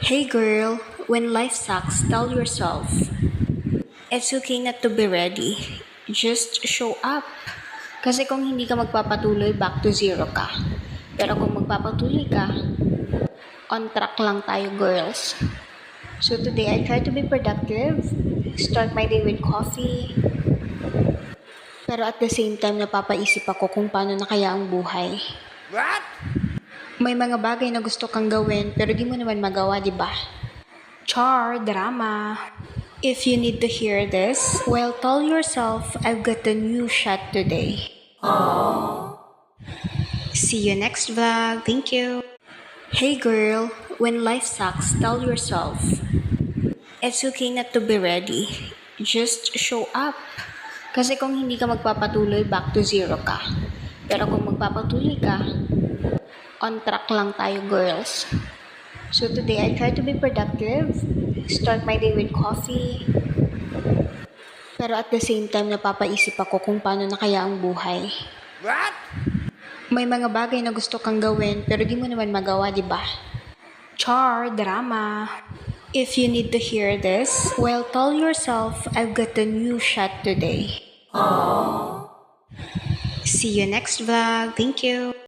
Hey girl, when life sucks, tell yourself, it's okay not to be ready. Just show up. Kasi kung hindi ka magpapatuloy, back to zero ka. Pero kung magpapatuloy ka, on track lang tayo girls. So today I try to be productive, start my day with coffee, pero at the same time napapaisip ako kung paano na kaya ang buhay. What? May mga bagay na gusto kang gawin pero di mo naman magawa, di ba? Char, drama. If you need to hear this, well, tell yourself I've got a new shot today. See you next vlog. Thank you. Hey girl, when life sucks, tell yourself, it's okay not to be ready. Just show up. Kasi kung hindi ka magpapatuloy, back to zero ka. Pero kung magpapatuloy ka, on track lang tayo girls. So today I try to be productive, start my day with coffee, pero at the same time napapaisip ako kung paano na kaya ang buhay. What? May mga bagay na gusto kang gawin pero di mo naman magawa, di ba? Char, drama. If you need to hear this, well, tell yourself I've got a new shot today. See you next vlog. Thank you.